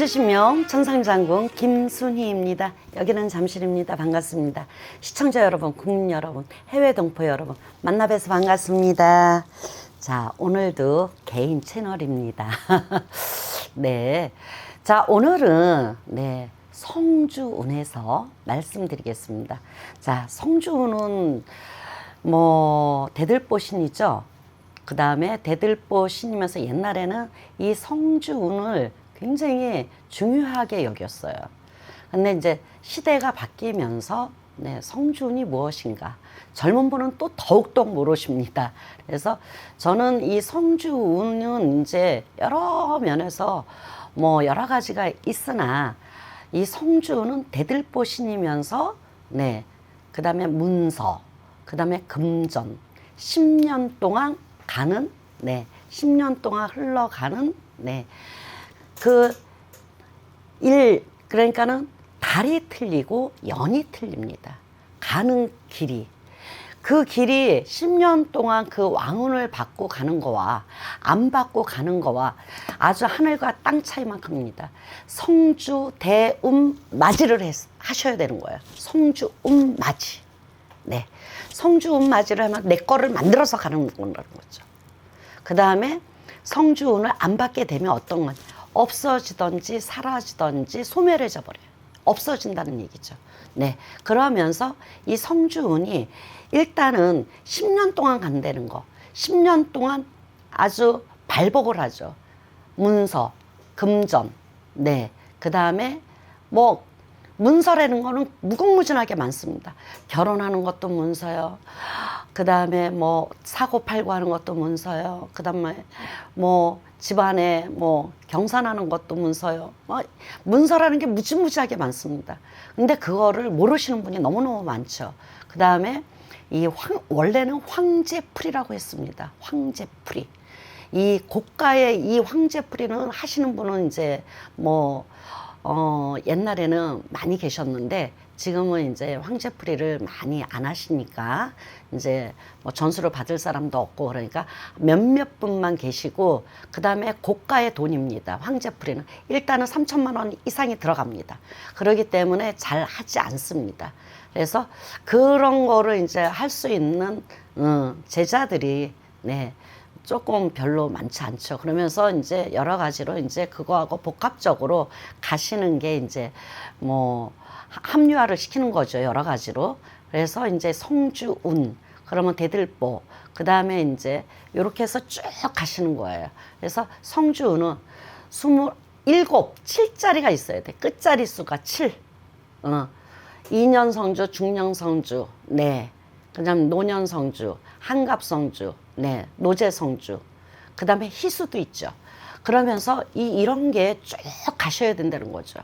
천지신명 천상장군 김순희입니다. 여기는 잠실입니다. 반갑습니다. 시청자 여러분, 국민 여러분, 해외 동포 여러분 만나 뵈서 반갑습니다. 자, 오늘도 개인 채널입니다. 네. 자, 오늘은 성주운에서 말씀드리겠습니다. 자, 성주운은 대들보신이죠. 그 다음에 대들보신이면서 옛날에는 이 성주운을 굉장히 중요하게 여겼어요. 근데 이제 시대가 바뀌면서 성주운이 무엇인가 젊은 분은 또 더욱더 모르십니다. 그래서 저는 이 성주운은 이제 여러 면에서 여러 가지가 있으나 이 성주운은 대들보신이면서 그 다음에 문서, 그 다음에 금전 10년 동안 가는 10년 동안 흘러가는 그러니까는 달이 틀리고 연이 틀립니다. 가는 길이. 그 길이 10년 동안 그 왕운을 받고 가는 거와 안 받고 가는 거와 아주 하늘과 땅 차이만큼입니다. 성주 대운 맞이를 하셔야 되는 거예요. 성주운 맞이. 성주운 맞이를 하면 내 거를 만들어서 가는 거라는 거죠. 그 다음에 성주운을 안 받게 되면 어떤 건 없어지든지 사라지든지 소멸해져 버려요. 없어진다는 얘기죠. 그러면서 이 성주운이 일단은 10년 동안 간다는 거. 10년 동안 아주 발복을 하죠. 문서, 금전, 그 다음에 문서라는 거는 무궁무진하게 많습니다. 결혼하는 것도 문서요. 그 다음에 사고 팔고 하는 것도 문서요. 그 다음에 집안에 경산하는 것도 문서요. 문서라는 게 무지무지하게 많습니다. 근데 그거를 모르시는 분이 너무너무 많죠. 그 다음에 원래는 황제풀이라고 했습니다. 황제풀이. 이 고가의 이 황제풀이는 하시는 분은 이제 옛날에는 많이 계셨는데 지금은 이제 황제풀이를 많이 안 하시니까 이제 전수를 받을 사람도 없고 그러니까 몇몇 분만 계시고 그 다음에 고가의 돈입니다. 황제풀이는 일단은 3천만 원 이상이 들어갑니다. 그렇기 때문에 잘 하지 않습니다. 그래서 그런 거를 이제 할 수 있는 제자들이 조금 별로 많지 않죠. 그러면서 이제 여러 가지로 이제 그거하고 복합적으로 가시는 게 이제 합리화를 시키는 거죠. 여러 가지로. 그래서 이제 성주운, 그러면 대들보, 그 다음에 이제 요렇게 해서 쭉 가시는 거예요. 그래서 성주운은 7자리가 있어야 돼. 끝자리 수가 7. 2년 성주, 중년 성주, 그 다음 노년 성주, 한갑 성주, 노제 성주, 그 다음에 희수도 있죠. 그러면서 이런 게 쭉 가셔야 된다는 거죠.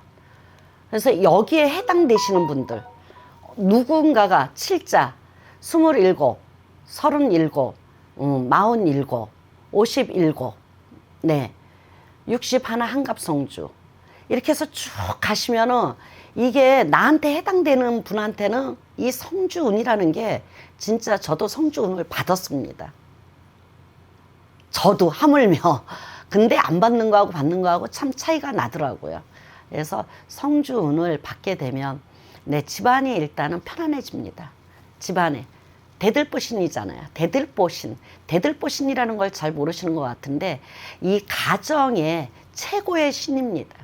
그래서 여기에 해당되시는 분들, 누군가가 7자, 27, 37, 47, 57, 61 한갑 성주. 이렇게 해서 쭉 가시면은 이게 나한테 해당되는 분한테는 이 성주운이라는 게 진짜 저도 성주운을 받았습니다. 저도 하물며. 근데 안 받는 거하고 받는 거하고 참 차이가 나더라고요. 그래서 성주운을 받게 되면 집안이 일단은 편안해집니다. 집안에. 대들보신이잖아요. 대들보신이라는 걸 잘 모르시는 것 같은데 이 가정의 최고의 신입니다.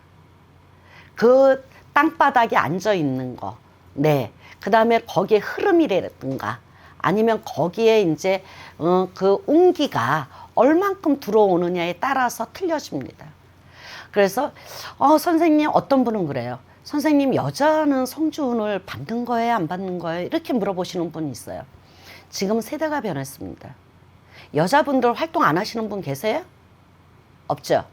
그 땅바닥에 앉아 있는 거. 그 다음에 거기에 흐름이라든가 아니면 거기에 이제 그 운기가 얼만큼 들어오느냐에 따라서 틀려집니다. 그래서 선생님 어떤 분은 그래요. 선생님 여자는 성주운을 받는 거예요? 안 받는 거예요? 이렇게 물어보시는 분이 있어요. 지금 세대가 변했습니다. 여자분들 활동 안 하시는 분 계세요? 없죠.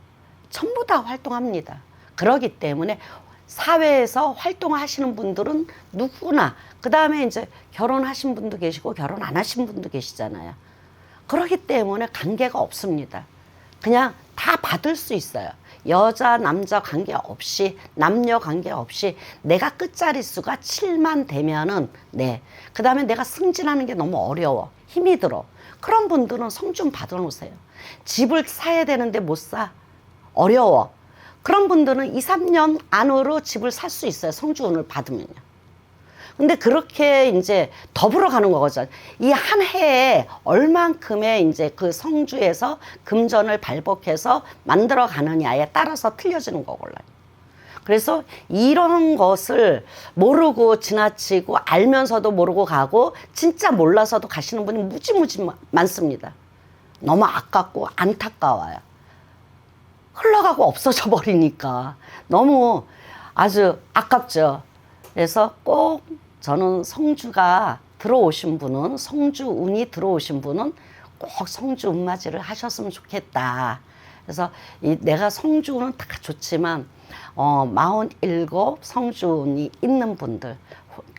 전부 다 활동합니다. 그렇기 때문에 사회에서 활동하시는 분들은 누구나 그 다음에 이제 결혼하신 분도 계시고 결혼 안 하신 분도 계시잖아요. 그렇기 때문에 관계가 없습니다. 그냥 다 받을 수 있어요. 여자 남자 관계없이 남녀 관계없이 내가 끝자리 수가 7만 되면은 그 다음에 내가 승진하는 게 너무 어려워 힘이 들어 그런 분들은 성좀 받아 놓으세요. 집을 사야 되는데 못 사 어려워 그런 분들은 2, 3년 안으로 집을 살 수 있어요. 성주운을 받으면요. 근데 그렇게 이제 더불어 가는 거죠. 이 한 해에 얼만큼의 이제 그 성주에서 금전을 발복해서 만들어 가느냐에 따라서 틀려지는 거거든요. 그래서 이런 것을 모르고 지나치고 알면서도 모르고 가고 진짜 몰라서도 가시는 분이 무지무지 많습니다. 너무 아깝고 안타까워요. 흘러가고 없어져 버리니까 너무 아주 아깝죠. 그래서 꼭 저는 성주가 들어오신 분은, 성주운이 들어오신 분은 꼭 성주 운맞이를 하셨으면 좋겠다. 그래서 내가 성주운은 다 좋지만 47 성주운이 있는 분들,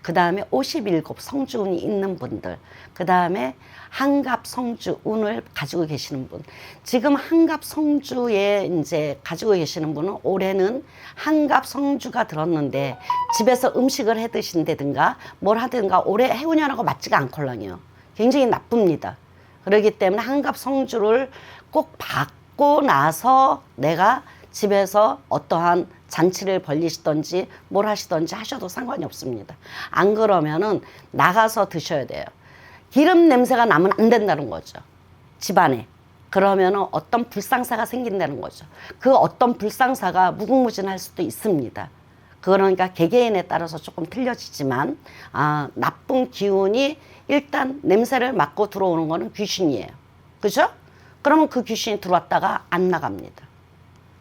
그 다음에 57 성주운이 있는 분들, 그 다음에 한갑 성주운을 가지고 계시는 분. 지금 한갑 성주에 이제 가지고 계시는 분은 올해는 한갑 성주가 들었는데 집에서 음식을 해 드신다든가 뭘 하든가 올해 해운년하고 맞지가 않걸랑요. 굉장히 나쁩니다. 그렇기 때문에 한갑 성주를 꼭 받고 나서 내가 집에서 어떠한 잔치를 벌리시던지 뭘 하시던지 하셔도 상관이 없습니다. 안 그러면은 나가서 드셔야 돼요. 기름 냄새가 나면 안 된다는 거죠. 집안에. 그러면은 어떤 불상사가 생긴다는 거죠. 그 어떤 불상사가 무궁무진할 수도 있습니다. 그러니까 개개인에 따라서 조금 틀려지지만 나쁜 기운이 일단 냄새를 맡고 들어오는 거는 귀신이에요. 그죠? 그러면 그 귀신이 들어왔다가 안 나갑니다.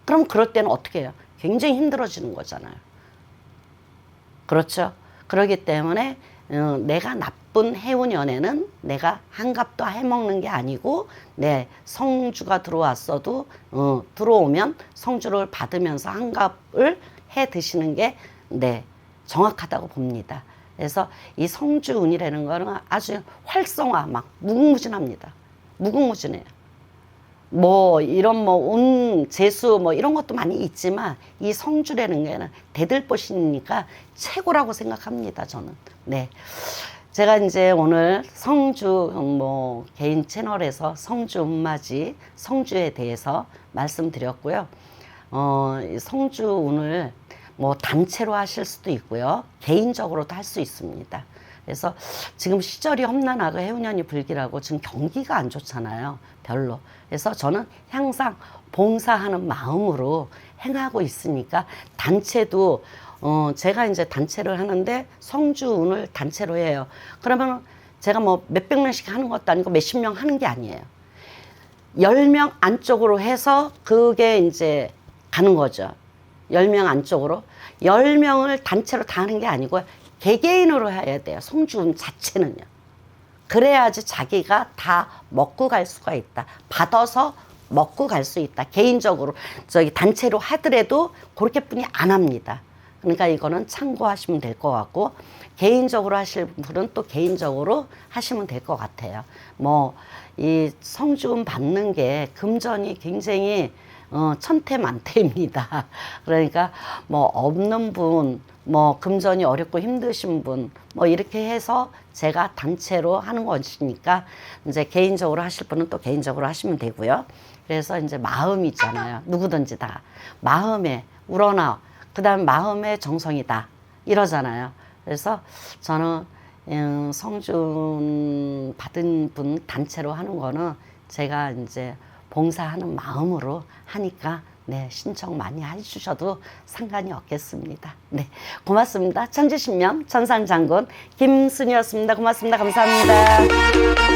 그럼 그럴 때는 어떻게 해요? 굉장히 힘들어지는 거잖아요. 그렇죠? 그렇기 때문에 내가 나쁜 해운년에는 내가 한갑도 해먹는 게 아니고 내 성주가 들어왔어도 들어오면 성주를 받으면서 한갑을 해 드시는 게 정확하다고 봅니다. 그래서 이 성주운이라는 거는 아주 활성화 막 무궁무진합니다. 무궁무진해요. 뭐 이런 운 재수 뭐 이런 것도 많이 있지만 이 성주라는 게는 대들보시니까 최고라고 생각합니다. 저는. 네. 제가 이제 오늘 성주 개인 채널에서 성주 운맞이 성주에 대해서 말씀드렸고요. 성주 운을 단체로 하실 수도 있고요. 개인적으로도 할 수 있습니다. 그래서 지금 시절이 험난하고 해운년이 불길하고 지금 경기가 안 좋잖아요. 별로. 그래서 저는 항상 봉사하는 마음으로 행하고 있으니까 단체도 제가 이제 단체를 하는데 성주운을 단체로 해요. 그러면 제가 몇백 명씩 하는 것도 아니고 몇십 명 하는 게 아니에요. 10명 안쪽으로 해서 그게 이제 가는 거죠. 10명 안쪽으로. 10명을 단체로 다 하는 게 아니고 개개인으로 해야 돼요. 성주운 자체는요. 그래야지 자기가 다 먹고 갈 수가 있다. 받아서 먹고 갈 수 있다. 개인적으로 단체로 하더라도 그렇게뿐이 안 합니다. 그러니까 이거는 참고하시면 될 것 같고 개인적으로 하실 분은 또 개인적으로 하시면 될 것 같아요. 이 성주운 받는 게 금전이 굉장히 천태만태입니다. 그러니까 없는 분, 금전이 어렵고 힘드신 분, 이렇게 해서 제가 단체로 하는 것이니까 이제 개인적으로 하실 분은 또 개인적으로 하시면 되고요. 그래서 이제 마음이 있잖아요. 누구든지 다 마음에 우러나 그 다음 마음의 정성이다 이러잖아요. 그래서 저는 성준 받은 분 단체로 하는 거는 제가 이제 봉사하는 마음으로 하니까 신청 많이 해주셔도 상관이 없겠습니다. 고맙습니다. 천지신명 천상장군 김순이었습니다. 고맙습니다. 감사합니다.